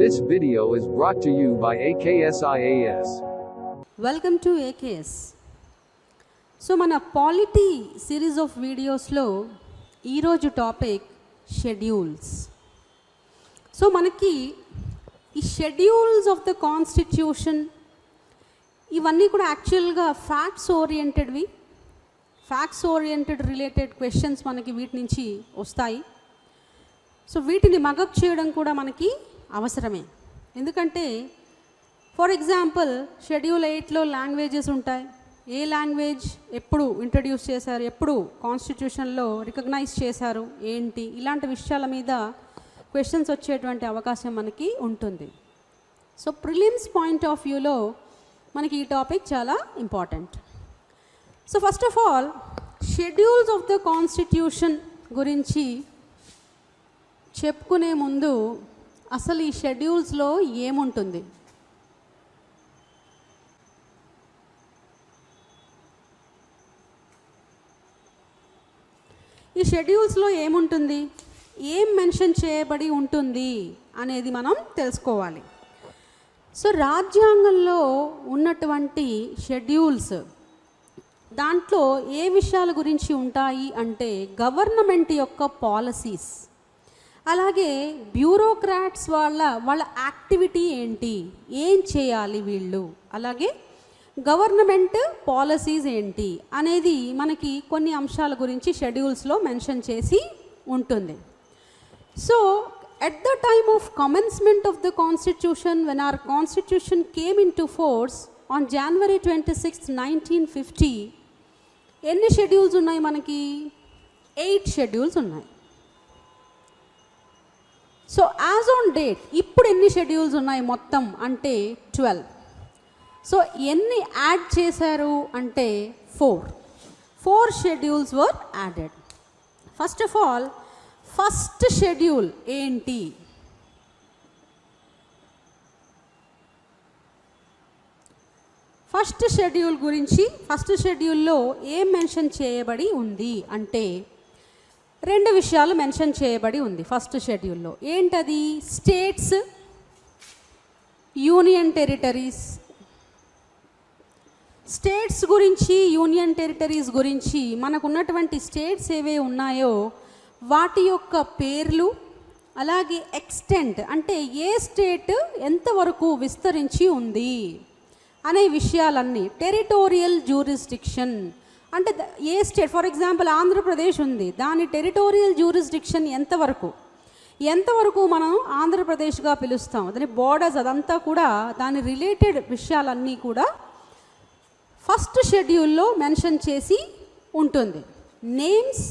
This video is brought to you by AKSIAS. Welcome to AKS. So మన polity series of వీడియోస్లో ఈరోజు topic schedules. So మనకి ఈ schedules of the constitution ఇవన్నీ కూడా యాక్చువల్గా ఫ్యాక్ట్స్ ఓరియంటెడ్ రిలేటెడ్ క్వశ్చన్స్ మనకి వీటి నుంచి వస్తాయి. సో వీటిని మగప్ చేయడం కూడా మనకి అవసరమే. ఎందుకంటే ఫర్ ఎగ్జాంపుల్ షెడ్యూల్ 8లో లాంగ్వేజెస్ ఉంటాయి. ఏ లాంగ్వేజ్ ఎప్పుడు ఇంట్రడ్యూస్ చేశారు, ఎప్పుడు కాన్స్టిట్యూషన్లో రికగ్నైజ్ చేశారు, ఏంటి, ఇలాంటి విషయాల మీద క్వశ్చన్స్ వచ్చేటువంటి అవకాశం మనకి ఉంటుంది. సో ప్రిలిమ్స్ పాయింట్ ఆఫ్ వ్యూలో మనకి ఈ టాపిక్ చాలా important. So first of all schedules of the constitution గురించి చెప్పుకునే ముందు అసలు ఈ షెడ్యూల్స్లో ఏముంటుంది? ఈ షెడ్యూల్స్లో ఏముంటుంది, ఏం మెన్షన్ చేయబడి ఉంటుంది అనేది మనం తెలుసుకోవాలి. సో రాజ్యాంగంలో ఉన్నటువంటి షెడ్యూల్స్ దాంట్లో ఏ విషయాల గురించి ఉంటాయి అంటే గవర్నమెంట్ యొక్క పాలసీస్, అలాగే బ్యూరోక్రాట్స్ వాళ్ళ యాక్టివిటీ ఏంటి, ఏం చేయాలి వీళ్ళు, అలాగే గవర్నమెంట్ పాలసీస్ ఏంటి అనేది మనకి కొన్ని అంశాల గురించి షెడ్యూల్స్లో మెన్షన్ చేసి ఉంటుంది. So at the time of commencement of the constitution, when our constitution came in to force on January 26, 1950, ఎన్ని షెడ్యూల్స్ ఉన్నాయి మనకి? 8 షెడ్యూల్స్ ఉన్నాయి. సో యాజ్ ఆన్ డేట్ ఇప్పుడు ఎన్ని షెడ్యూల్స్ ఉన్నాయి మొత్తం అంటే 12. సో ఎన్ని యాడ్ చేశారు అంటే 4 schedules were added. First of all first schedule ఏంటి? ఫస్ట్ షెడ్యూల్ గురించి, ఫస్ట్ షెడ్యూల్లో ఏం మెన్షన్ చేయబడి ఉంది అంటే 2 విషయాలు మెన్షన్ చేయబడి ఉంది ఫస్ట్ షెడ్యూల్లో. ఏంటది? States, union territories. స్టేట్స్ గురించి, యూనియన్ టెరిటరీస్ గురించి మనకున్నటువంటి స్టేట్స్ ఏవే ఉన్నాయో వాటి యొక్క పేర్లు, అలాగే ఎక్స్టెంట్ అంటే ఏ స్టేట్ ఎంతవరకు విస్తరించి ఉంది అనే విషయాలన్నీ. టెరిటోరియల్ జ్యూరిస్డిక్షన్ అంటే ఏ స్టేట్, ఫర్ ఎగ్జాంపుల్ ఆంధ్రప్రదేశ్ ఉంది, దాని టెరిటోరియల్ జ్యూరిస్డిక్షన్ ఎంతవరకు మనం ఆంధ్రప్రదేశ్గా పిలుస్తాం, దాని బోర్డర్స్, అదంతా కూడా దాని రిలేటెడ్ విషయాలన్నీ కూడా ఫస్ట్ షెడ్యూల్లో మెన్షన్ చేసి ఉంటుంది. Names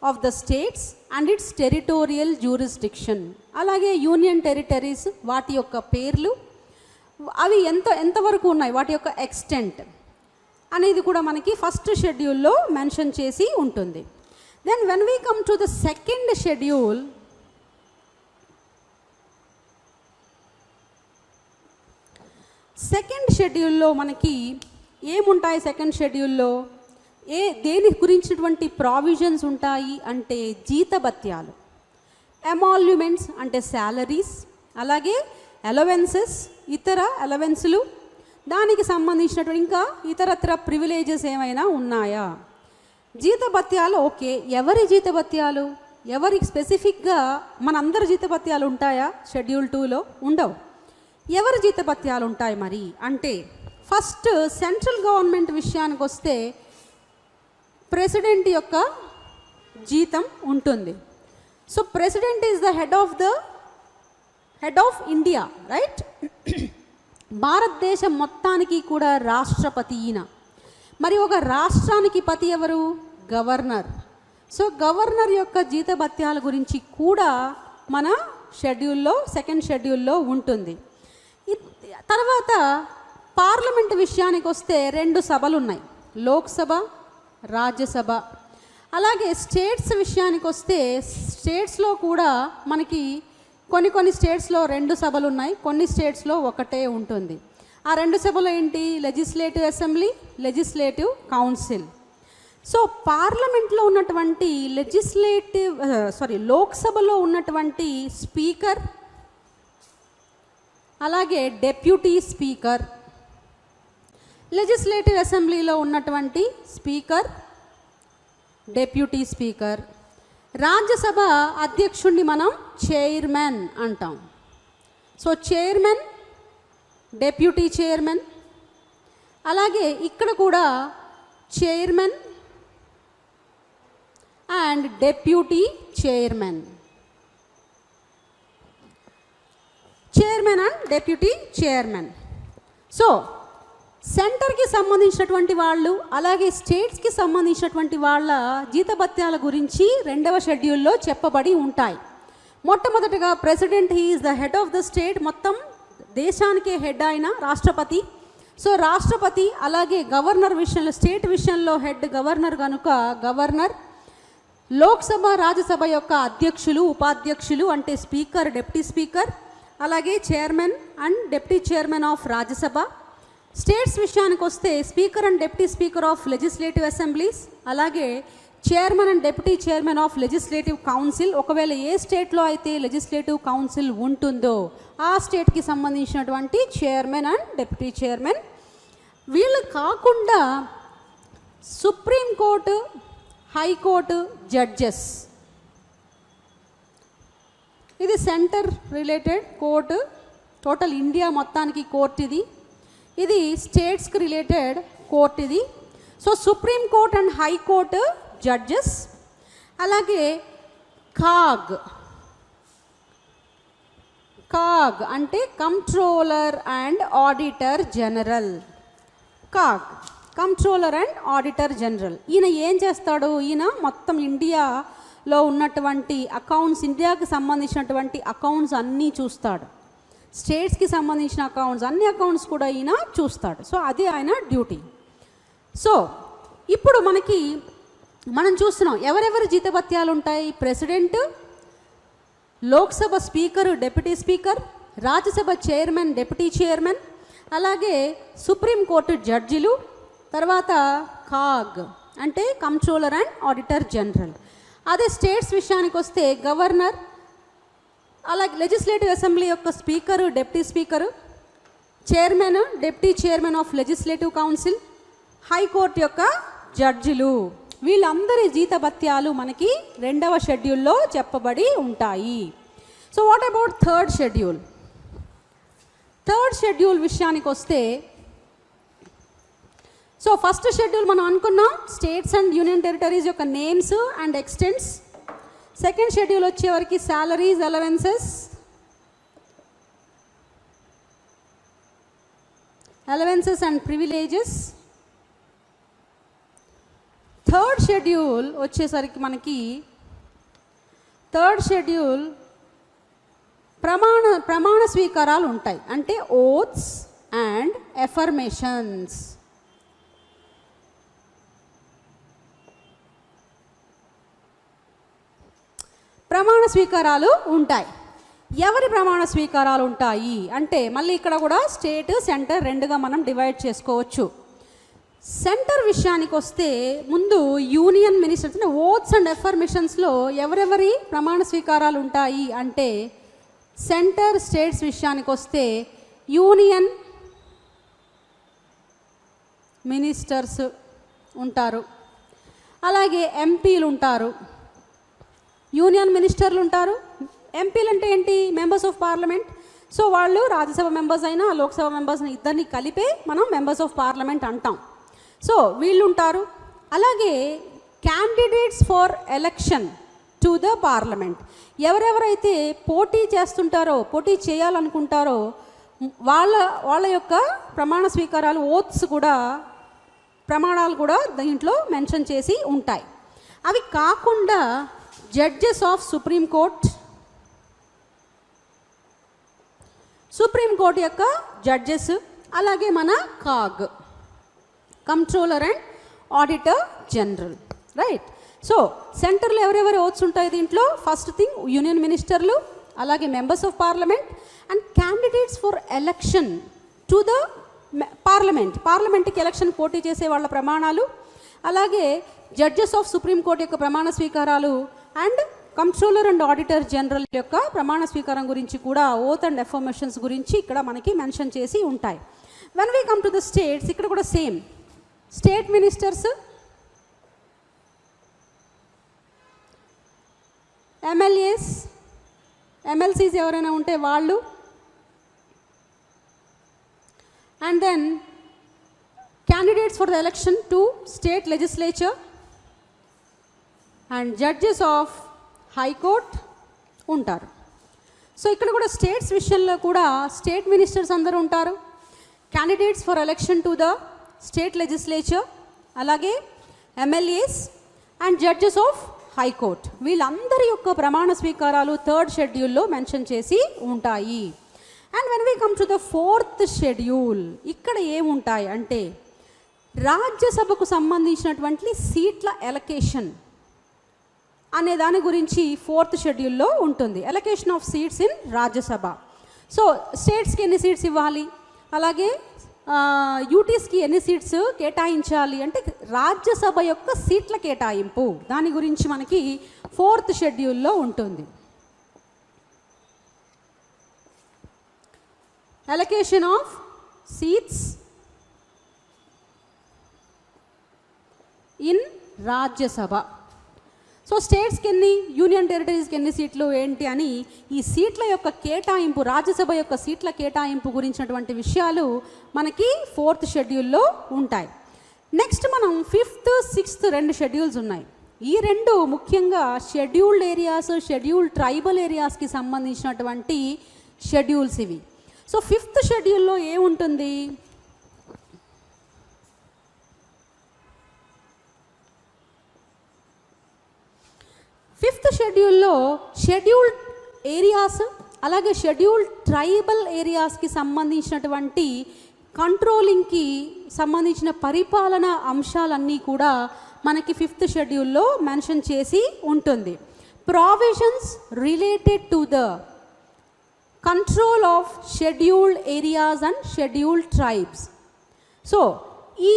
of the states and it's territorial jurisdiction, అలాగే యూనియన్ టెరిటరీస్ వాటి యొక్క పేర్లు, అవి ఎంతవరకు ఉన్నాయి, వాటి యొక్క ఎక్స్టెంట్ అనేది కూడా మనకి ఫస్ట్ షెడ్యూల్లో మెన్షన్ చేసి ఉంటుంది. Then when we come to the second schedule, second షెడ్యూల్లో మనకి ఏముంటాయి? సెకండ్ షెడ్యూల్లో దేని గురించినటువంటి ప్రావిజన్స్ ఉంటాయి అంటే జీతభత్యాలు, ఎమాల్యుమెంట్స్ అంటే శాలరీస్, అలాగే అలవెన్సెస్, ఇతర అలవెన్సులు, దానికి సంబంధించినటువంటి ఇంకా ఇతరత్ర ప్రివిలేజెస్ ఏమైనా ఉన్నాయా? జీతభత్యాలు ఓకే, ఎవరి జీతభత్యాలు, ఎవరికి స్పెసిఫిక్గా మనందరి జీతభత్యాలు ఉంటాయా? షెడ్యూల్ 2లో ఉండవు. ఎవరి జీతభత్యాలు ఉంటాయి మరి అంటే ఫస్ట్ సెంట్రల్ గవర్నమెంట్ విషయానికి వస్తే ప్రెసిడెంట్ యొక్క జీతం ఉంటుంది. So president is the head of India, right? భారతదేశం మొత్తానికి కూడా రాష్ట్రపతి ఈయన. మరి ఒక రాష్ట్రానికి పతి ఎవరు? గవర్నర్. సో గవర్నర్ యొక్క జీతభత్యాల గురించి కూడా మన షెడ్యూల్లో, సెకండ్ షెడ్యూల్లో ఉంటుంది. తర్వాత పార్లమెంట్ విషయానికి వస్తే 2 సభలు ఉన్నాయి, లోక్సభ, రాజ్యసభ. అలాగే స్టేట్స్ విషయానికి వస్తే స్టేట్స్లో కూడా మనకి కొన్ని స్టేట్స్లో 2 సభలు ఉన్నాయి, కొన్ని స్టేట్స్లో ఒకటే ఉంటుంది. ఆ 2 సభలు ఏంటి? Legislative assembly, legislative council. So పార్లమెంట్లో ఉన్నటువంటి లోక్సభలో ఉన్నటువంటి స్పీకర్, అలాగే డెప్యూటీ స్పీకర్, లెజిస్లేటివ్ అసెంబ్లీలో ఉన్నటువంటి స్పీకర్, డెప్యూటీ స్పీకర్. రాజ్యసభ అధ్యక్షుడిని మనం చైర్మన్ అంటాం. So chairman, deputy chairman. అలాగే ఇక్కడ కూడా chairman and deputy chairman, chairman and deputy chairman. So సెంటర్కి సంబంధించినటువంటి వాళ్ళు అలాగే స్టేట్స్కి సంబంధించినటువంటి వాళ్ళ జీతభత్యాల గురించి 2వ షెడ్యూల్లో చెప్పబడి ఉంటాయి. మొట్టమొదటిగా president, he is the head of the state, మొత్తం దేశానికే హెడ్ అయిన రాష్ట్రపతి. సో రాష్ట్రపతి అలాగే గవర్నర్ విషయంలో, స్టేట్ విషయంలో హెడ్ గవర్నర్ కనుక గవర్నర్. లోక్సభ రాజ్యసభ యొక్క అధ్యక్షులు, ఉపాధ్యక్షులు అంటే స్పీకర్, డిప్యూటీ స్పీకర్, అలాగే chairman and deputy chairman of Rajya Sabha. States విషయానికి వస్తే speaker and deputy speaker of legislative assemblies, అలాగే chairman and deputy chairman of legislative council. ఒకవేళ ఏ స్టేట్లో అయితే లెజిస్లేటివ్ కౌన్సిల్ ఉంటుందో ఆ స్టేట్కి సంబంధించినటువంటి చైర్మన్ అండ్ డిప్యూటీ చైర్మన్. వీళ్ళు కాకుండా సుప్రీంకోర్టు, హైకోర్టు జడ్జెస్, ఇది centre related court, total India మొత్తానికి కోర్టు ఇది. ఇది స్టేట్స్కి రిలేటెడ్ కోర్టు ఇది. So supreme court and high court judges. అలాగే కాగ్, కాగ్ అంటే controller and auditor general. CAG, controller and auditor general. ఈయన ఏం చేస్తాడు? ఈయన మొత్తం ఇండియాలో ఉన్నటువంటి అకౌంట్స్, ఇండియాకి సంబంధించినటువంటి అకౌంట్స్ అన్నీ చూస్తాడు. స్టేట్స్కి సంబంధించిన అకౌంట్స్, అన్ని అకౌంట్స్ కూడా ఈయన చూస్తాడు. సో అది ఆయన డ్యూటీ. సో ఇప్పుడు మనం చూస్తున్నాం ఎవరెవరి జీతభత్యాలు ఉంటాయి. President, Lok Sabha speaker, deputy speaker, Rajya Sabha chairman, deputy chairman, అలాగే సుప్రీంకోర్టు జడ్జిలు, తర్వాత కాగ్ అంటే కంట్రోలర్ అండ్ ఆడిటర్ జనరల్. అదే స్టేట్స్ విషయానికి వస్తే గవర్నర్, అలాగే లెజిస్లేటివ్ అసెంబ్లీ యొక్క speaker, deputy speaker, chairman, deputy chairman of legislative council, high court యొక్క జడ్జిలు. వీళ్ళందరి జీతభత్యాలు మనకి 2వ షెడ్యూల్లో చెప్పబడి ఉంటాయి. So what about 3rd schedule? 3rd schedule విషయానికి వస్తే, సో ఫస్ట్ షెడ్యూల్ మనం అనుకున్నాం స్టేట్స్ అండ్ యూనియన్ టెరిటరీస్ యొక్క names and extents. Second schedule వచ్చేవరకు salaries, allowances and privileges. 3rd schedule వచ్చేసరికి మనకి 3rd షెడ్యూల్ ప్రమాణ స్వీకారాలు ఉంటాయి, అంటే ఓత్స్ అండ్ ఎఫర్మేషన్స్. ప్రమాణ స్వీకారాలు ఉంటాయి. ఎవరి ప్రమాణ స్వీకారాలు ఉంటాయి అంటే మళ్ళీ ఇక్కడ కూడా స్టేట్, సెంటర్ 2గా మనం డివైడ్ చేసుకోవచ్చు. సెంటర్ విషయానికి వస్తే ముందు యూనియన్ మినిస్టర్స్ అంటే ఓత్స్ అండ్ ఎఫర్మేషన్స్లో ఎవరెవరి ప్రమాణ స్వీకారాలు ఉంటాయి అంటే, సెంటర్ స్టేట్స్ విషయానికి వస్తే యూనియన్ మినిస్టర్స్ ఉంటారు, అలాగే ఎంపీలు ఉంటారు. యూనియన్ మినిస్టర్లు ఉంటారు. ఎంపీలు అంటే ఏంటి? Members of parliament. సో వాళ్ళు రాజ్యసభ మెంబర్స్ అయినా లోక్సభ మెంబర్స్ ఇద్దరిని కలిపే మనం మెంబర్స్ ఆఫ్ పార్లమెంట్ అంటాం. సో వీళ్ళు ఉంటారు. అలాగే candidates for election to the parliament, ఎవరెవరైతే పోటీ చేస్తుంటారో, పోటీ చేయాలనుకుంటారో వాళ్ళ యొక్క ప్రమాణ స్వీకారాలు, ఓత్స్ కూడా, ప్రమాణాలు కూడా దీంట్లో మెన్షన్ చేసి ఉంటాయి. అవి కాకుండా జడ్జెస్ ఆఫ్ సుప్రీంకోర్ట్, సుప్రీంకోర్టు యొక్క జడ్జెస్, అలాగే మన CAG, controller and auditor general, right. So సెంటర్లో ఎవరెవరు ఓట్స్ ఉంటాయి దీంట్లో? ఫస్ట్ థింగ్ యూనియన్ మినిస్టర్లు, అలాగే members of parliament and candidates for election to the పార్లమెంట్కి ఎలక్షన్ పోటీ చేసే వాళ్ళ ప్రమాణాలు, అలాగే జడ్జెస్ ఆఫ్ సుప్రీంకోర్టు యొక్క ప్రమాణ స్వీకారాలు and controller and auditor general యొక్క ప్రమాణ స్వీకారం గురించి కూడా ఓత్ అండ్ అఫర్మేషన్స్ గురించి ఇక్కడ మనకి మెన్షన్ చేసి ఉంటాయి. When we come to the states, ఇక్కడ కూడా same state ministers, MLAs, MLCs ఎవరైనా ఉంటే వాళ్ళు, and then candidates for the election to state legislature and judges of high court ఉంటారు. సో ఇక్కడ కూడా స్టేట్స్ విషయంలో కూడా స్టేట్ మినిస్టర్స్ అందరూ ఉంటారు, candidates for election to the state legislature, అలాగే MLAs and judges of high court, వీళ్ళందరి యొక్క ప్రమాణ స్వీకారాలు థర్డ్ షెడ్యూల్లో మెన్షన్ చేసి ఉంటాయి. And when we come to the fourth schedule, ఇక్కడ ఏముంటాయి అంటే రాజ్యసభకు సంబంధించినటువంటి సీట్ల ఎలకేషన్ అనే దాని గురించి ఫోర్త్ షెడ్యూల్లో ఉంటుంది. Allocation of seats in Rajya Sabha. So స్టేట్స్కి ఎన్ని సీట్స్ ఇవ్వాలి, అలాగే యూటీస్కి ఎన్ని సీట్స్ కేటాయించాలి అంటే రాజ్యసభ యొక్క సీట్ల కేటాయింపు, దాని గురించి మనకి ఫోర్త్ షెడ్యూల్లో ఉంటుంది. Allocation of seats in Rajya Sabha. So స్టేట్స్కి ఎన్ని, యూనియన్ టెరిటరీస్కి ఎన్ని సీట్లు ఏంటి అని ఈ సీట్ల యొక్క కేటాయింపు, రాజ్యసభ యొక్క సీట్ల కేటాయింపు గురించినటువంటి విషయాలు మనకి ఫోర్త్ షెడ్యూల్లో ఉంటాయి. నెక్స్ట్ మనం ఫిఫ్త్, సిక్స్త్ రెండు షెడ్యూల్స్ ఉన్నాయి. ఈ రెండు ముఖ్యంగా షెడ్యూల్డ్ ఏరియాస్, షెడ్యూల్డ్ ట్రైబల్ ఏరియాస్కి సంబంధించినటువంటి షెడ్యూల్స్ ఇవి. సో ఫిఫ్త్ షెడ్యూల్లో ఏముంటుంది, ఫిఫ్త్ షెడ్యూల్లో షెడ్యూల్డ్ ఏరియాస్ అలాగే షెడ్యూల్డ్ ట్రైబల్ ఏరియాస్కి సంబంధించినటువంటి కంట్రోలింగ్కి సంబంధించిన పరిపాలన అంశాలన్నీ కూడా మనకి ఫిఫ్త్ షెడ్యూల్లో మెన్షన్ చేసి ఉంటుంది. Provisions related to the control of scheduled areas and scheduled tribes. So ఈ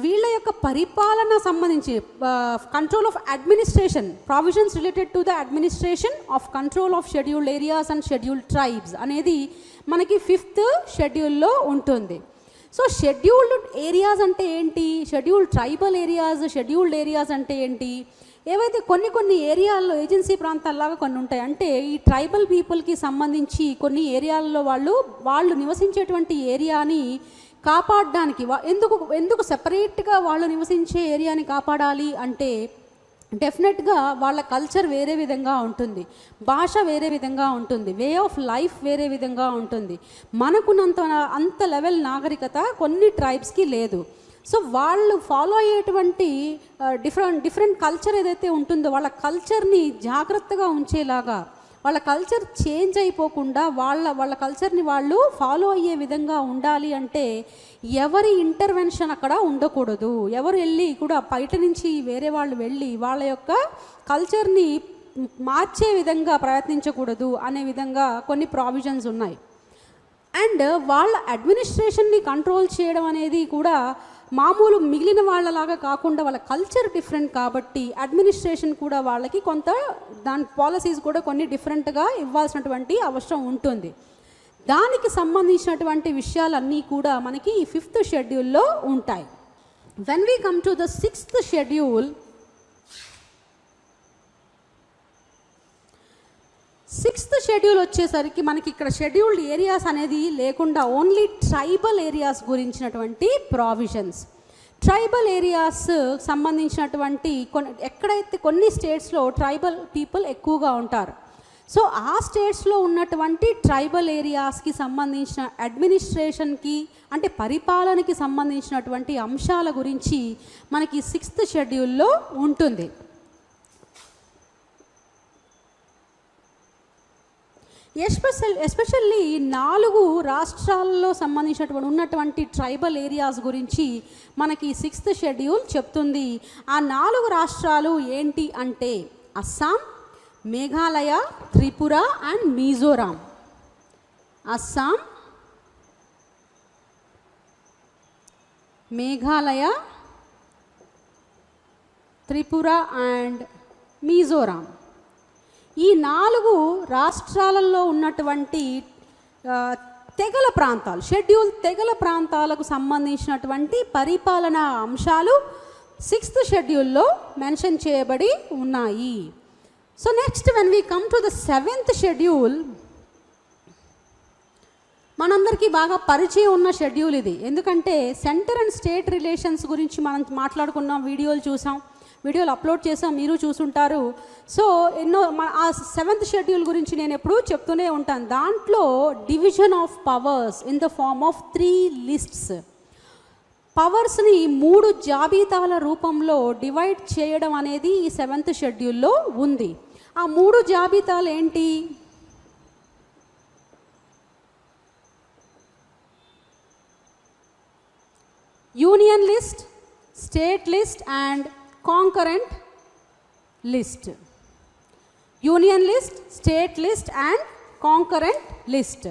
వీళ్ళ యొక్క పరిపాలన సంబంధించి control of administration, provisions related to the administration of control of scheduled areas and scheduled tribes అనేది మనకి ఫిఫ్త్ షెడ్యూల్లో ఉంటుంది. సో షెడ్యూల్డ్ ఏరియాస్ అంటే ఏంటి, scheduled tribal areas, scheduled areas అంటే ఏంటి, ఏవైతే కొన్ని ఏరియాల్లో ఏజెన్సీ ప్రాంతాల్లాగా కొన్ని ఉంటాయి. అంటే ఈ ట్రైబల్ పీపుల్కి సంబంధించి కొన్ని ఏరియాల్లో వాళ్ళు నివసించేటువంటి ఏరియాని కాపాడడానికి ఎందుకు సెపరేట్గా వాళ్ళు నివసించే ఏరియాని కాపాడాలి అంటే డెఫినెట్గా వాళ్ళ కల్చర్ వేరే విధంగా ఉంటుంది, భాష వేరే విధంగా ఉంటుంది, వే ఆఫ్ లైఫ్ వేరే విధంగా ఉంటుంది. అంత లెవెల్ నాగరికత కొన్ని ట్రైబ్స్కి లేదు. సో వాళ్ళు ఫాలో అయ్యేటువంటి డిఫరెంట్ కల్చర్ ఏదైతే ఉంటుందో వాళ్ళ కల్చర్ని జాగ్రత్తగా ఉంచేలాగా, వాళ్ళ కల్చర్ చేంజ్ అయిపోకుండా వాళ్ళ కల్చర్ని వాళ్ళు ఫాలో అయ్యే విధంగా ఉండాలి అంటే ఎవరి ఇంటర్వెన్షన్ అక్కడ ఉండకూడదు. ఎవరు వెళ్ళి కూడా బయట నుంచి వేరే వాళ్ళు వెళ్ళి వాళ్ళ యొక్క కల్చర్ని మార్చే విధంగా ప్రయత్నించకూడదు అనే విధంగా కొన్ని ప్రావిజన్స్ ఉన్నాయి. అండ్ వాళ్ళ అడ్మినిస్ట్రేషన్ని కంట్రోల్ చేయడం అనేది కూడా మామూలు మిగిలిన వాళ్ళలాగా కాకుండా వాళ్ళ కల్చర్ డిఫరెంట్ కాబట్టి అడ్మినిస్ట్రేషన్ కూడా వాళ్ళకి కొంత దాని పాలసీస్ కూడా కొన్ని డిఫరెంట్గా ఇవ్వాల్సినటువంటి అవసరం ఉంటుంది. దానికి సంబంధించినటువంటి విషయాలన్నీ కూడా మనకి ఈ ఫిఫ్త్ షెడ్యూల్లో ఉంటాయి. When we come to the sixth schedule, sixth schedule వచ్చేసరికి మనకి ఇక్కడ షెడ్యూల్డ్ ఏరియాస్ అనేది లేకుండా ఓన్లీ ట్రైబల్ ఏరియాస్ గురించినటువంటి ప్రావిజన్స్. ట్రైబల్ ఏరియాస్ సంబంధించినటువంటి ఎక్కడైతే కొన్ని స్టేట్స్లో ట్రైబల్ పీపుల్ ఎక్కువగా ఉంటారు. సో ఆ స్టేట్స్లో ఉన్నటువంటి ట్రైబల్ ఏరియాస్కి సంబంధించిన అడ్మినిస్ట్రేషన్కి అంటే పరిపాలనకి సంబంధించినటువంటి అంశాల గురించి మనకి సిక్స్త్ షెడ్యూల్లో ఉంటుంది. ఎస్పెషల్లీ 4 రాష్ట్రాల్లో సంబంధించినటువంటి ఉన్నటువంటి ట్రైబల్ ఏరియాస్ గురించి మనకి సిక్స్త్ షెడ్యూల్ చెప్తుంది. ఆ 4 రాష్ట్రాలు ఏంటి అంటే అస్సాం, మేఘాలయ, త్రిపుర అండ్ మిజోరాం. అస్సాం, మేఘాలయ, త్రిపుర అండ్ మిజోరాం. ఈ 4 రాష్ట్రాలలో ఉన్నటువంటి తెగల ప్రాంతాలు, షెడ్యూల్ తెగల ప్రాంతాలకు సంబంధించినటువంటి పరిపాలనా అంశాలు 6th షెడ్యూల్లో మెన్షన్ చేయబడి ఉన్నాయి. So next when we come to the 7th schedule, మనందరికీ బాగా పరిచయం ఉన్న షెడ్యూల్ ఇది. ఎందుకంటే సెంటర్ అండ్ స్టేట్ రిలేషన్స్ గురించి మనం మాట్లాడుకున్నాం, వీడియోలు చూసాం, వీడియోలు అప్లోడ్ చేసాం, మీరు చూసుంటారు. సో ఆ 7th షెడ్యూల్ గురించి నేను ఎప్పుడూ చెప్తూనే ఉంటాను. దాంట్లో division of powers in the form of 3 lists, పవర్స్ని 3 జాబితాల రూపంలో డివైడ్ చేయడం అనేది ఈ 7th షెడ్యూల్లో ఉంది. ఆ 3 జాబితాలు ఏంటి? Union list, state list and concurrent list. Union list, state list and concurrent list.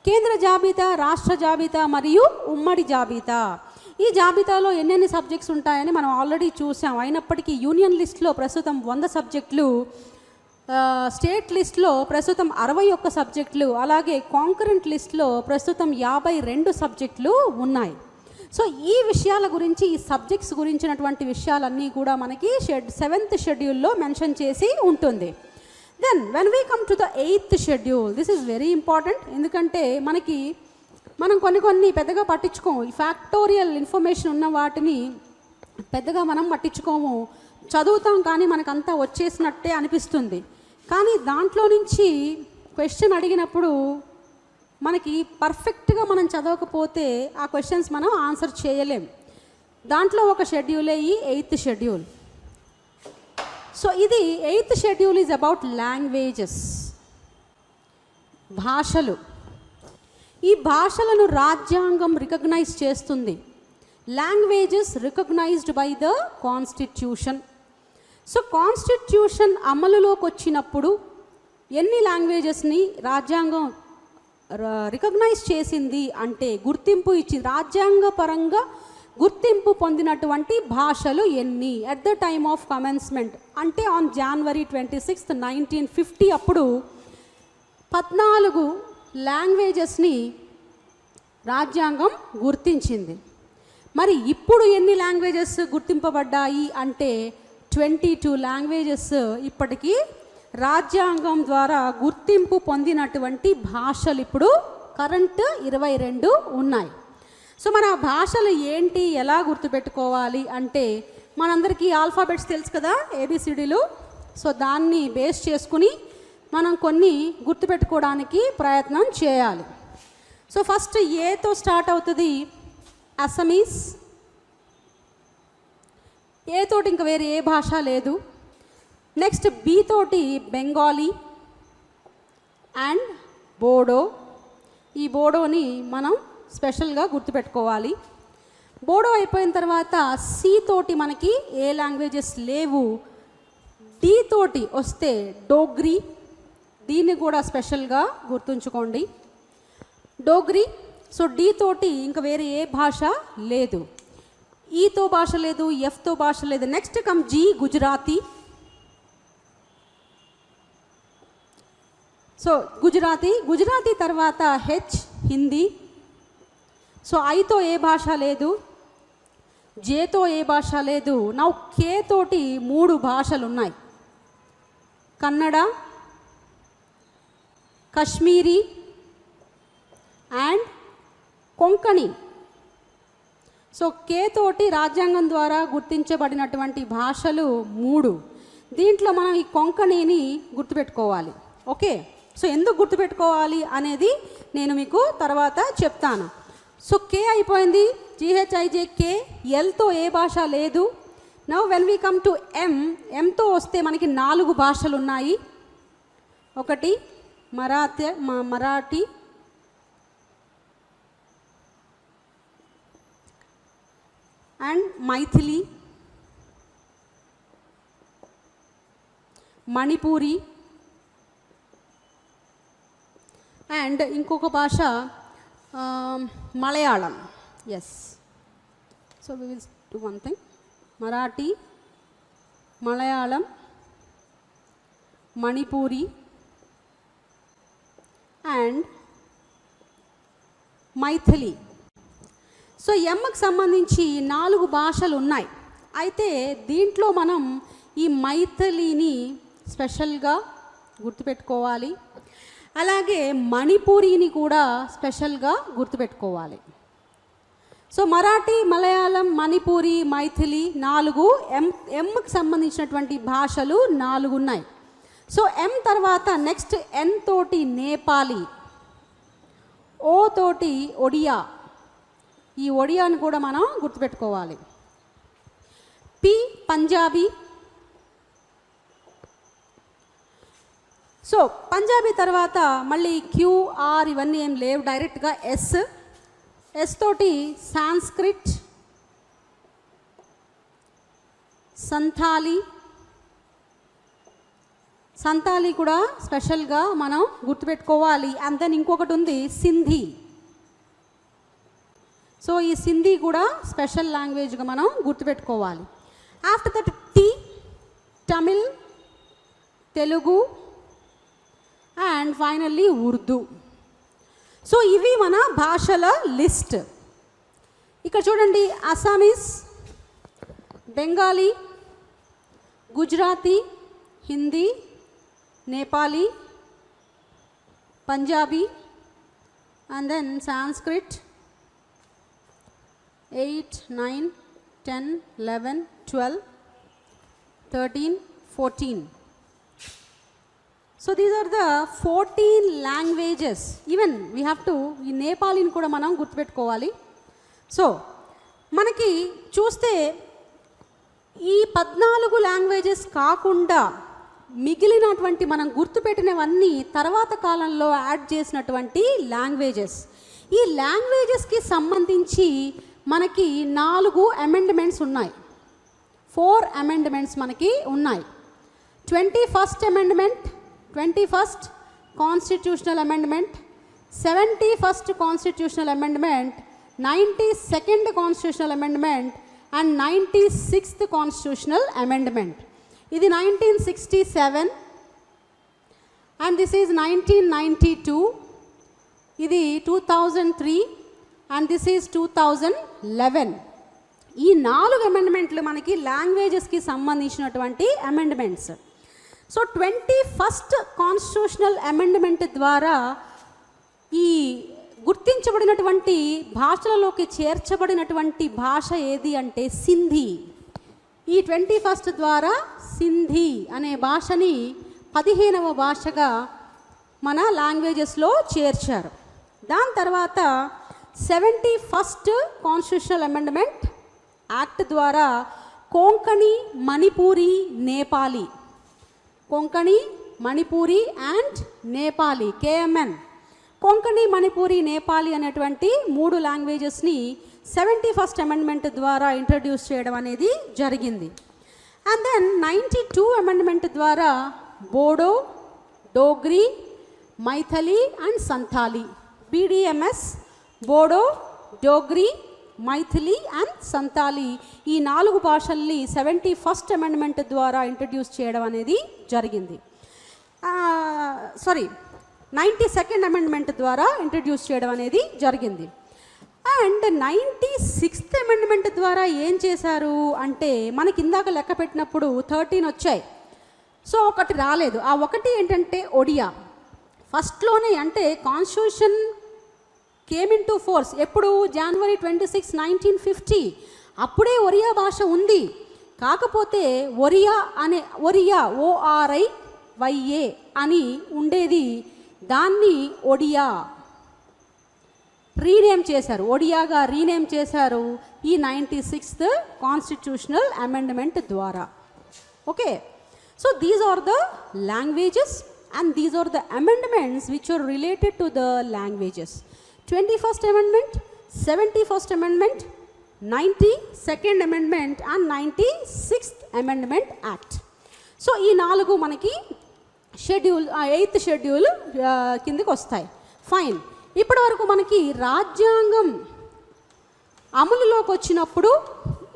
కేంద్ర జాబితా, రాష్ట్ర జాబితా మరియు ఉమ్మడి జాబితా. ఈ జాబితాలో ఎన్నెన్ని సబ్జెక్ట్స్ ఉంటాయని మనం ఆల్రెడీ చూసాం. అయినప్పటికీ యూనియన్ లిస్ట్లో ప్రస్తుతం 100 సబ్జెక్టులు, స్టేట్ లిస్ట్లో ప్రస్తుతం 61 సబ్జెక్టులు, అలాగే కాంకరెంట్ లిస్ట్లో ప్రస్తుతం 52 సబ్జెక్టులు ఉన్నాయి. సో ఈ విషయాల గురించి, ఈ సబ్జెక్ట్స్ గురించినటువంటి విషయాలన్నీ కూడా మనకి 7th షెడ్యూల్లో మెన్షన్ చేసి ఉంటుంది. Then when we come to the 8th షెడ్యూల్, దిస్ ఈజ్ వెరీ ఇంపార్టెంట్. ఎందుకంటే మనం కొన్ని పెద్దగా పట్టించుకోము. ఈ ఫ్యాక్టోరియల్ ఇన్ఫర్మేషన్ ఉన్న వాటిని పెద్దగా మనం పట్టించుకోము, చదువుతాం కానీ మనకంతా వచ్చేసినట్టే అనిపిస్తుంది. కానీ దాంట్లో నుంచి క్వశ్చన్ అడిగినప్పుడు మనకి పర్ఫెక్ట్గా మనం చదవకపోతే ఆ క్వశ్చన్స్ మనం ఆన్సర్ చేయలేం. దాంట్లో ఒక షెడ్యూలే ఈ 8th షెడ్యూల్. సో ఇది 8th schedule is about languages, భాషలు. ఈ భాషలను రాజ్యాంగం రికగ్నైజ్ చేస్తుంది. Languages recognised by the constitution. So constitution అమలులోకి వచ్చినప్పుడు ఎన్ని లాంగ్వేజెస్ని రాజ్యాంగం రికగ్నైజ్ చేసింది అంటే, గుర్తింపు ఇచ్చింది, రాజ్యాంగపరంగా గుర్తింపు పొందినటువంటి భాషలు ఎన్ని at the time of commencement అంటే ఆన్ January 26, 1950 అప్పుడు 14 లాంగ్వేజెస్ని రాజ్యాంగం గుర్తించింది. మరి ఇప్పుడు ఎన్ని లాంగ్వేజెస్ గుర్తింపబడ్డాయి అంటే 22 లాంగ్వేజెస్ ఇప్పటికీ రాజ్యాంగం ద్వారా గుర్తింపు పొందినటువంటి భాషలు ఇప్పుడు కరెంట్ 22 ఉన్నాయి. సో మన ఆ భాషలు ఏంటి, ఎలా గుర్తుపెట్టుకోవాలి అంటే, మనందరికీ ఆల్ఫాబెట్స్ తెలుసు కదా, ABCDలు. సో దాన్ని బేస్ చేసుకుని మనం కొన్ని గుర్తుపెట్టుకోవడానికి ప్రయత్నం చేయాలి. సో ఫస్ట్ ఏతో స్టార్ట్ అవుతుంది అసమీస్. ఏ తోటి ఇంకా వేరే ఏ భాష లేదు. నెక్స్ట్ బి తోటి బెంగాలీ అండ్ బోడో. ఈ బోడోని మనం స్పెషల్గా గుర్తుపెట్టుకోవాలి. బోడో అయిపోయిన తర్వాత సి తోటి మనకి ఏ లాంగ్వేజెస్ లేవు. డి తోటి వస్తే డోగ్రీ, దీన్ని కూడా స్పెషల్గా గుర్తుంచుకోండి, డోగ్రీ. సో డి తోటి ఇంకా వేరే ఏ భాష లేదు. ఈతో భాష లేదు, ఎఫ్తో భాష లేదు. Next come G, Gujarati. So Gujarati తర్వాత హెచ్, హిందీ. సో ఐతో ఏ భాష లేదు, జేతో ఏ భాష లేదు. నా కే తోటి 3 భాషలు ఉన్నాయి, కన్నడ, కశ్మీరీ అండ్ కొంకణి. సో కే తోటి రాజ్యాంగం ద్వారా గుర్తించబడినటువంటి భాషలు 3. దీంట్లో మనం ఈ కొంకణిని గుర్తుపెట్టుకోవాలి. ఓకే, సో ఎందుకు గుర్తుపెట్టుకోవాలి అనేది నేను మీకు తర్వాత చెప్తాను. సో కే అయిపోయింది, GHIJK. ఎల్తో ఏ భాష లేదు. Now when we come to ఎంతో వస్తే మనకి 4 భాషలు ఉన్నాయి. ఒకటి మరాఠీ, అండ్ మైథిలి, మణిపూరి అండ్ ఇంకొక భాష Malayalam. Yes, so we will do one thing, Marathi, Malayalam Manipuri and Maithili. So ఎమ్కి సంబంధించి 4 భాషలు ఉన్నాయి. అయితే దీంట్లో మనం ఈ మైథిలిని స్పెషల్గా గుర్తుపెట్టుకోవాలి, అలాగే మణిపూరిని కూడా స్పెషల్గా గుర్తుపెట్టుకోవాలి. సో మరాఠీ, మలయాళం, మణిపూరి, మైథిలి 4 ఎమ్కి సంబంధించినటువంటి భాషలు 4 ఉన్నాయి. సో ఎం తర్వాత నెక్స్ట్ ఎన్ తోటి నేపాలి, ఓ తోటి ఒడియా, ఈ ఒడియాని కూడా మనం గుర్తుపెట్టుకోవాలి. పి పంజాబీ. సో పంజాబీ తర్వాత మళ్ళీ క్యూ, ఆర్ ఇవన్నీ ఏం లేవు, డైరెక్ట్గా ఎస్ తోటి సాంస్క్రిట్, సంతాలి కూడా స్పెషల్గా మనం గుర్తుపెట్టుకోవాలి. అండ్ దెన్ ఇంకొకటి ఉంది సింధీ. సో ఈ సింధీ కూడా స్పెషల్ లాంగ్వేజ్గా మనం గుర్తుపెట్టుకోవాలి. After that T Tamil, Telugu and finally Urdu. So ఇవి మన భాషల లిస్ట్. ఇక్కడ చూడండి, Assamese, Bengali, Gujarati, Hindi, Nepali, Punjabi and then Sanskrit 8, 9, 10, 11, 12, 13, 14. So these are the 14 languages. Even we have to ఈ నేపాలీని కూడా మనం గుర్తుపెట్టుకోవాలి. సో మనకి చూస్తే ఈ 14 లాంగ్వేజెస్ కాకుండా మిగిలినటువంటి మనం గుర్తుపెట్టినవన్నీ తర్వాత కాలంలో యాడ్ చేసినటువంటి లాంగ్వేజెస్. ఈ లాంగ్వేజెస్కి సంబంధించి మనకి 4 అమెండ్మెంట్స్ ఉన్నాయి, 4 అమెండ్మెంట్స్ మనకి ఉన్నాయి. 21st amendment, 21st constitutional amendment, 71st constitutional amendment, 92nd constitutional amendment and 96th constitutional amendment. ఇది 1967 అండ్ దిస్ ఈజ్ 1992, ఇది 2003 అండ్ దిస్ ఈజ్ 2011. ఈ 4 అమెండ్మెంట్లు మనకి లాంగ్వేజెస్కి సంబంధించినటువంటి amendments. So 21st constitutional amendment ద్వారా ఈ గుర్తించబడినటువంటి భాషలలోకి చేర్చబడినటువంటి భాష ఏది అంటే సింధీ. ఈ 21st ద్వారా సింధీ అనే భాషని 15వ భాషగా మన లాంగ్వేజెస్లో చేర్చారు. దాని తర్వాత 71st కాన్స్టిట్యూషనల్ అమెండ్మెంట్ యాక్ట్ ద్వారా కొంకణి, మణిపూరి, నేపాలి, కొంకణి, మణిపూరి అండ్ నేపాలి, KMN, కొంకణి, మణిపూరి, నేపాలి అనేటువంటి 3 లాంగ్వేజెస్ని 71st అమెండ్మెంట్ ద్వారా ఇంట్రడ్యూస్ చేయడం అనేది జరిగింది. అండ్ దెన్ 92 అమెండ్మెంట్ ద్వారా Bodo, Dogri, Maithili and Santali, BDMS, Bodo, Dogri, Maithili and Santali ఈ 4 భాషల్ని 71st అమెండ్మెంట్ ద్వారా ఇంట్రడ్యూస్ చేయడం అనేది జరిగింది. 92nd అమెండ్మెంట్ ద్వారా ఇంట్రడ్యూస్ చేయడం అనేది జరిగింది. అండ్ 96th అమెండ్మెంట్ ద్వారా ఏం చేశారు అంటే మనకి ఇందాక లెక్క పెట్టినప్పుడు 13 వచ్చాయి, సో ఒకటి రాలేదు. ఆ ఒకటి ఏంటంటే ఒడియా. ఫస్ట్లోనే అంటే constitution came in to force ఎప్పుడు January 26, 1950, అప్పుడే ఒరియా భాష ఉంది. కాకపోతే ఒరియా ORIYA అని ఉండేది, దాన్ని ఒడియా రీనేమ్ చేశారు, ఒడియాగా రీనేమ్ చేశారు ఈ 96th కాన్స్టిట్యూషనల్ అమెండ్మెంట్ ద్వారా. Okay, so these are the languages and these are the amendments which are related to the languages. 21st amendment, 71st amendment, 92nd amendment and 96th amendment act. So ఈ 4 మనకి schedule 8th schedule కిందకి వస్తాయి. Fine. ఇప్పటి వరకు మనకి రాజ్యాంగం అమలులోకి వచ్చినప్పుడు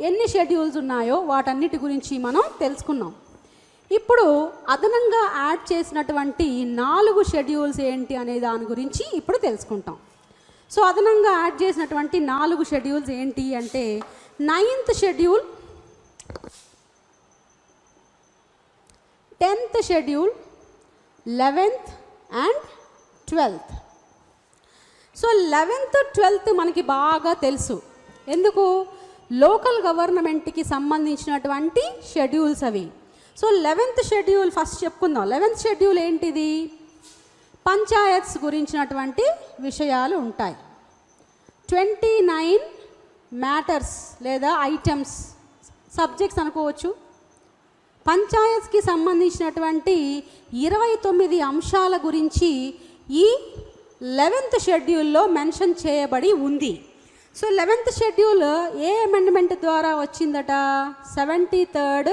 ఎన్ని షెడ్యూల్స్ ఉన్నాయో వాటన్నిటి గురించి మనం తెలుసుకున్నాం. ఇప్పుడు అదనంగా యాడ్ చేసినటువంటి 4 షెడ్యూల్స్ ఏంటి అనే దాని గురించి ఇప్పుడు తెలుసుకుంటాం. సో అదనంగా యాడ్ చేసినటువంటి 4 షెడ్యూల్స్ ఏంటి అంటే 9th schedule, 10th schedule, 11th and 12th. So 11th 12th మనకి బాగా తెలుసు. ఎందుకు? లోకల్ గవర్నమెంట్కి సంబంధించినటువంటి షెడ్యూల్స్ అవి. సో 11th షెడ్యూల్ ఫస్ట్ చెప్పుకుందాం. 11th షెడ్యూల్ ఏంటిది? పంచాయత్స్ గురించినటువంటి విషయాలు ఉంటాయి. 29 మ్యాటర్స్ లేదా ఐటమ్స్, సబ్జెక్ట్స్ అనుకోవచ్చు. పంచాయత్స్కి సంబంధించినటువంటి 29 అంశాల గురించి ఈ 11th షెడ్యూల్లో మెన్షన్ చేయబడి ఉంది. సో 11th షెడ్యూల్ ఏ అమెండ్మెంట్ ద్వారా వచ్చిందట? 73rd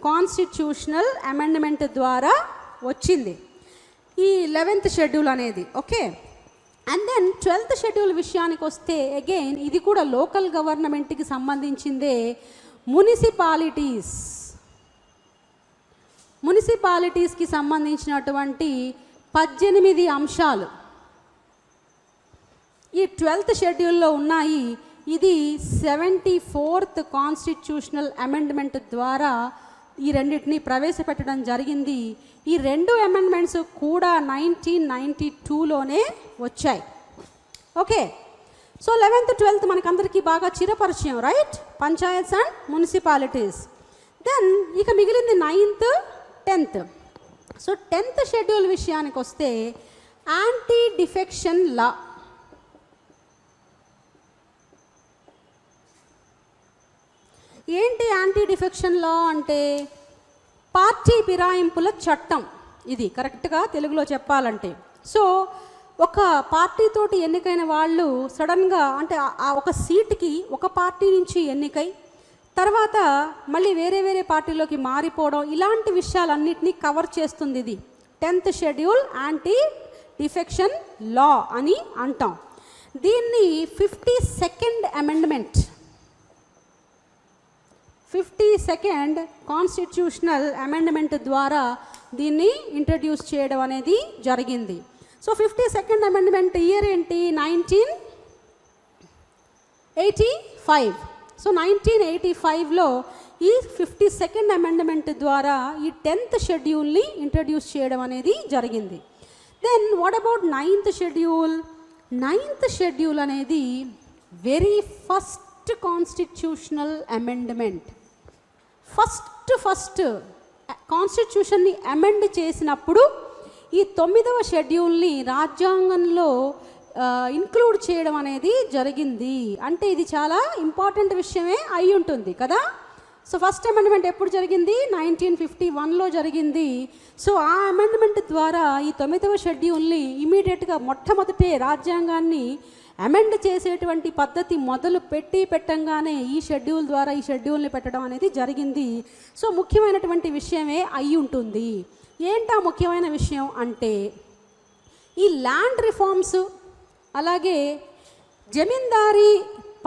కాన్స్టిట్యూషనల్ అమెండ్మెంట్ ద్వారా వచ్చింది ఈ 11th షెడ్యూల్ అనేది. Okay. And then 12th schedule విషయానికి వస్తే అగైన్ ఇది కూడా లోకల్ గవర్నమెంట్కి సంబంధించిందే. మున్సిపాలిటీస్కి సంబంధించినటువంటి 18 అంశాలు ఈ 12th షెడ్యూల్లో ఉన్నాయి. ఇది 74th కాన్స్టిట్యూషనల్ అమెండ్మెంట్ ద్వారా ఈ రెండింటిని ప్రవేశపెట్టడం జరిగింది. ఈ 2 అమెండ్మెంట్స్ కూడా 1992లోనే వచ్చాయి. ఓకే. సో 11th 12th మనకందరికీ బాగా చిరపరిచయం, right? Panchayats and municipalities. Then ఇక మిగిలింది 9th 10th. So 10th schedule విషయానికి వస్తే యాంటీ డిఫెక్షన్ లా. ఏంటి యాంటీ డిఫెక్షన్ లా అంటే? పార్టీ ఫిరాయింపుల చట్టం. ఇది కరెక్ట్గా తెలుగులో చెప్పాలంటే, సో ఒక పార్టీతోటి ఎన్నికైన వాళ్ళు సడన్గా అంటే ఆ ఒక సీటుకి ఒక పార్టీ నుంచి ఎన్నికై తర్వాత మళ్ళీ వేరే వేరే పార్టీలోకి మారిపోవడం, ఇలాంటి విషయాలన్నింటినీ కవర్ చేస్తుంది ఇది 10th schedule anti defection law అని అంటాం. దీన్ని 52nd amendment 52nd constitutional amendment ద్వారా దీన్ని ఇంట్రడ్యూస్ చేయడం అనేది జరిగింది. సో 52nd అమెండ్మెంట్ ఇయర్ ఏంటి? 1985. సో 1985లో ఈ 52nd అమెండ్మెంట్ ద్వారా ఈ 10th షెడ్యూల్ని ఇంట్రడ్యూస్ చేయడం అనేది జరిగింది. Then what about 9th schedule? 9th schedule అనేది very first constitutional amendment. First కాన్స్టిట్యూషన్ని అమెండ్ చేసినప్పుడు ఈ 9వ షెడ్యూల్ని రాజ్యాంగంలో ఇంక్లూడ్ చేయడం అనేది జరిగింది. అంటే ఇది చాలా ఇంపార్టెంట్ విషయమే అయి ఉంటుంది కదా. సో ఫస్ట్ అమెండ్మెంట్ ఎప్పుడు జరిగింది? 1951లో జరిగింది. సో ఆ అమెండ్మెంట్ ద్వారా ఈ 9వ షెడ్యూల్ని ఇమీడియట్గా మొట్టమొదటే రాజ్యాంగాన్ని అమెండ్ చేసేటువంటి పద్ధతి మొదలు పెట్టంగానే ఈ షెడ్యూల్ ద్వారా ఈ షెడ్యూల్ని పెట్టడం అనేది జరిగింది. సో ముఖ్యమైనటువంటి విషయమే అయి ఉంటుంది. ఏంటా ముఖ్యమైన విషయం అంటే ఈ ల్యాండ్ రిఫార్మ్స్, అలాగే జమీందారీ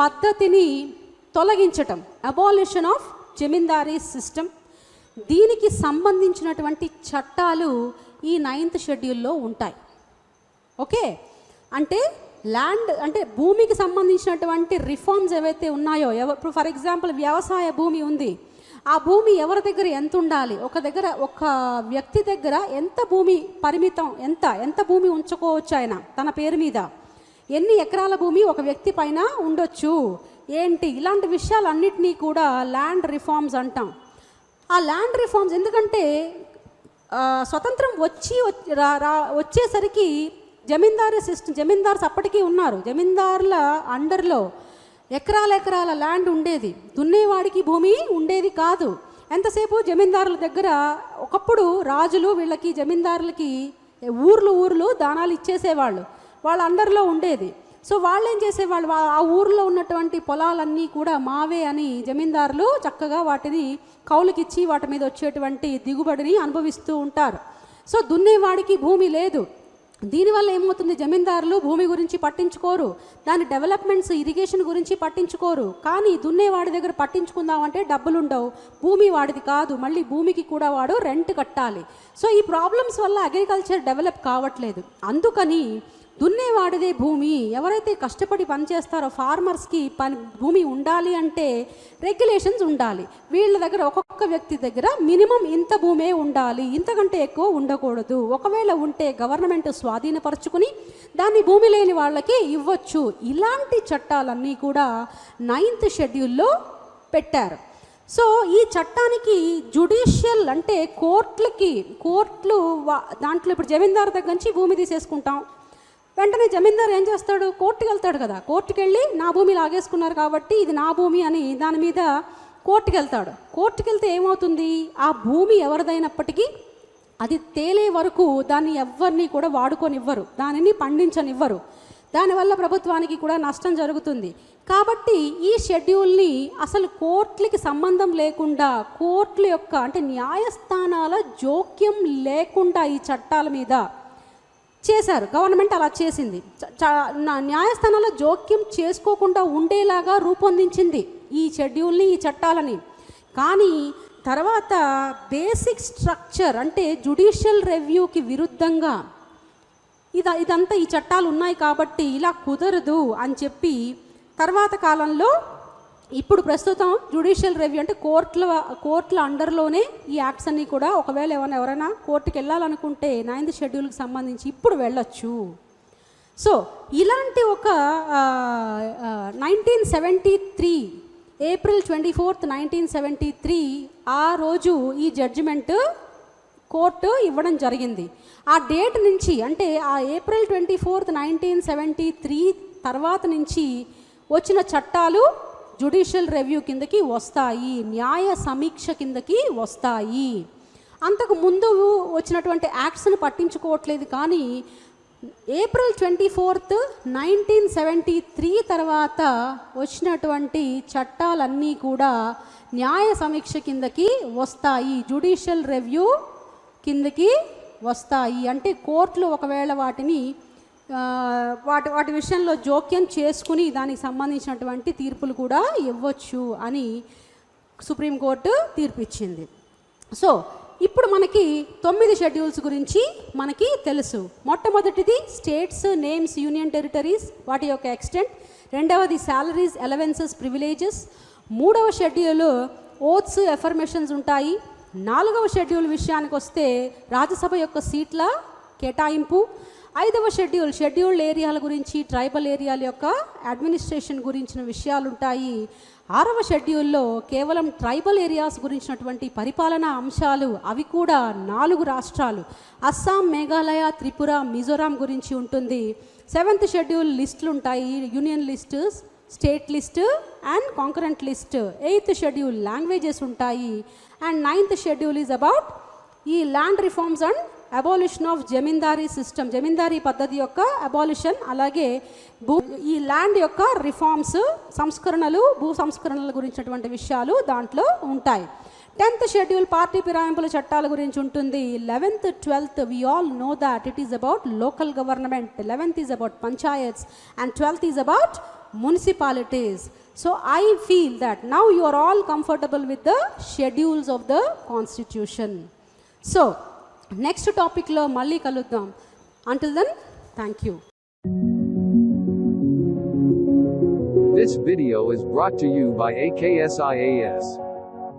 పద్ధతిని తొలగించటం, అబాలిషన్ ఆఫ్ జమీందారీ సిస్టమ్, దీనికి సంబంధించినటువంటి చట్టాలు ఈ 9th షెడ్యూల్లో ఉంటాయి. ఓకే. అంటే ల్యాండ్ అంటే భూమికి సంబంధించినటువంటి రిఫార్మ్స్ ఏవైతే ఉన్నాయో, ఇప్పుడు ఫర్ ఎగ్జాంపుల్ వ్యవసాయ భూమి ఉంది, ఆ భూమి ఎవరి దగ్గర ఎంత ఉండాలి, ఒక వ్యక్తి దగ్గర ఎంత భూమి పరిమితం, ఎంత భూమి ఉంచుకోవచ్చు ఆయన తన పేరు మీద, ఎన్ని ఎకరాల భూమి ఒక వ్యక్తి పైన ఉండొచ్చు ఏంటి, ఇలాంటి విషయాలన్నిటినీ కూడా ల్యాండ్ రిఫార్మ్స్ అంటాం. ఆ ల్యాండ్ రిఫార్మ్స్ ఎందుకంటే స్వతంత్రం వచ్చేసరికి జమీందారీ సిస్టమ్, జమీందార్స్ అప్పటికీ ఉన్నారు, జమీందారుల అండర్లో ఎకరాల ల్యాండ్ ఉండేది, దున్నేవాడికి భూమి ఉండేది కాదు. ఎంతసేపు జమీందారుల దగ్గర ఒకప్పుడు రాజులు వీళ్ళకి జమీందారులకి ఊర్లు దానాలు ఇచ్చేసేవాళ్ళు, వాళ్ళ అండర్లో ఉండేది. సో వాళ్ళు ఏం చేసేవాళ్ళు, ఆ ఊర్లో ఉన్నటువంటి పొలాలన్నీ కూడా మావే అని జమీందారులు చక్కగా వాటిని కౌలుకిచ్చి వాటి మీద వచ్చేటువంటి దిగుబడిని అనుభవిస్తూ ఉంటారు. సో దున్నేవాడికి భూమి లేదు. దీనివల్ల ఏమవుతుంది, జమీందారులు భూమి గురించి పట్టించుకోరు, దాని డెవలప్మెంట్స్ ఇరిగేషన్ గురించి పట్టించుకోరు. కానీ దున్నేవాడి దగ్గర పట్టించుకుందామంటే డబ్బులు ఉండవు, భూమి వాడిది కాదు, మళ్ళీ భూమికి కూడా వాడు రెంట్ కట్టాలి. సో ఈ ప్రాబ్లమ్స్ వల్ల అగ్రికల్చర్ డెవలప్ కావట్లేదు. అందుకని దున్నేవాడిదే భూమి, ఎవరైతే కష్టపడి పనిచేస్తారో ఫార్మర్స్కి భూమి ఉండాలి అంటే రెగ్యులేషన్స్ ఉండాలి. వీళ్ళ దగ్గర ఒక్కొక్క వ్యక్తి దగ్గర మినిమం ఇంత భూమే ఉండాలి, ఇంతకంటే ఎక్కువ ఉండకూడదు. ఒకవేళ ఉంటే గవర్నమెంట్ స్వాధీనపరచుకుని దాన్ని భూమి లేని వాళ్ళకి ఇవ్వచ్చు. ఇలాంటి చట్టాలన్నీ కూడా 9th షెడ్యూల్లో పెట్టారు. సో ఈ చట్టానికి జుడిషియల్ అంటే కోర్టులు దాంట్లో ఇప్పుడు జమీందారు దగ్గర నుంచి భూమి తీసేసుకుంటాం, వెంటనే జమీందారు ఏం చేస్తాడు, కోర్టుకి వెళ్తాడు కదా. కోర్టుకి వెళ్ళి నా భూమి లాగేసుకున్నారు కాబట్టి ఇది నా భూమి అని దాని మీద కోర్టుకి వెళ్తాడు. కోర్టుకి వెళ్తే ఏమవుతుంది, ఆ భూమి ఎవరిదైనప్పటికీ అది తేలే వరకు దాన్ని ఎవరిని కూడా వాడుకొనివ్వరు, దానిని పండించనివ్వరు. దానివల్ల ప్రభుత్వానికి కూడా నష్టం జరుగుతుంది. కాబట్టి ఈ షెడ్యూల్ని అసలు కోర్టులకి సంబంధం లేకుండా, కోర్టుల యొక్క అంటే న్యాయస్థానాల జోక్యం లేకుండా ఈ చట్టాల మీద చేశారు. గవర్నమెంట్ అలా చేసింది. న్యాయస్థానాల జోక్యం చేసుకోకుండా ఉండేలాగా రూపొందించింది ఈ షెడ్యూల్ని, ఈ చట్టాలని. కానీ తర్వాత బేసిక్ స్ట్రక్చర్ అంటే జుడిషియల్ రివ్యూకి విరుద్ధంగా ఇదంతా ఈ చట్టాలు ఉన్నాయి కాబట్టి ఇలా కుదరదు అని చెప్పి తర్వాత కాలంలో ఇప్పుడు ప్రస్తుతం జుడిషియల్ రివ్యూ అంటే కోర్టుల అండర్లోనే ఈ యాక్ట్స్ అన్నీ కూడా ఒకవేళ ఎవరైనా కోర్టుకి వెళ్ళాలనుకుంటే 9th షెడ్యూల్కి సంబంధించి ఇప్పుడు వెళ్ళొచ్చు. సో ఇలాంటి ఒక 1973 April 24th 1973 ఆ రోజు ఈ జడ్జిమెంట్ కోర్టు ఇవ్వడం జరిగింది. ఆ డేట్ నుంచి అంటే ఆ April 24th 1973 తర్వాత నుంచి వచ్చిన చట్టాలు జుడిషియల్ రివ్యూ కిందకి వస్తాయి, న్యాయ సమీక్ష కిందకి వస్తాయి. అంతకు ముందు వచ్చినటువంటి యాక్ట్స్ని పట్టించుకోవట్లేదు. కానీ April 24th 1973 తర్వాత వచ్చినటువంటి చట్టాలన్నీ కూడా న్యాయ సమీక్ష కిందకి వస్తాయి, జుడిషియల్ రివ్యూ కిందకి వస్తాయి. అంటే కోర్టులు ఒకవేళ వాటి విషయంలో జోక్యం చేసుకుని దానికి సంబంధించినటువంటి తీర్పులు కూడా ఇవ్వచ్చు అని సుప్రీంకోర్టు తీర్పు ఇచ్చింది. సో ఇప్పుడు మనకి 9 షెడ్యూల్స్ గురించి మనకి తెలుసు. మొట్టమొదటిది స్టేట్స్ నేమ్స్ యూనియన్ టెరిటరీస్ వాటి యొక్క ఎక్స్టెంట్, రెండవది శాలరీస్ అలవెన్సెస్ ప్రివిలేజెస్, 3వ షెడ్యూల్ ఓత్స్ ఎఫర్మేషన్స్ ఉంటాయి, 4వ షెడ్యూల్ విషయానికి వస్తే రాజ్యసభ యొక్క సీట్ల కేటాయింపు, 5వ షెడ్యూల్డ్ ఏరియాల గురించి ట్రైబల్ ఏరియాల యొక్క అడ్మినిస్ట్రేషన్ గురించిన విషయాలు ఉంటాయి. 6వ షెడ్యూల్లో కేవలం ట్రైబల్ ఏరియాస్ గురించినటువంటి పరిపాలనా అంశాలు, అవి కూడా 4 రాష్ట్రాలు అస్సాం, మేఘాలయ, త్రిపుర, మిజోరాం గురించి ఉంటుంది. 7th షెడ్యూల్ లిస్టులు ఉంటాయి, union list, state list and concurrent list. 8th schedule languages ఉంటాయి. And 9th schedule is about ఈ land reforms and abolition of zamindari system, zamindari పద్ధతి యొక్క అబాలిషన్, అలాగే ఈ ల్యాండ్ యొక్క రిఫార్మ్స్, భూ సంస్కరణల గురించినటువంటి విషయాలు దాంట్లో ఉంటాయి. 10th షెడ్యూల్ పార్టీ ఫిరాయింపుల చట్టాల గురించి ఉంటుంది. 11th 12th we all know that it is about local government, 11th is about panchayats and 12th is about municipalities. So I feel that now you are all comfortable with the schedules of the constitution. So next టాపిక్లో మళ్ళీ కలుద్దాం. Until then, thank you. This video is brought to you by AKSIAS.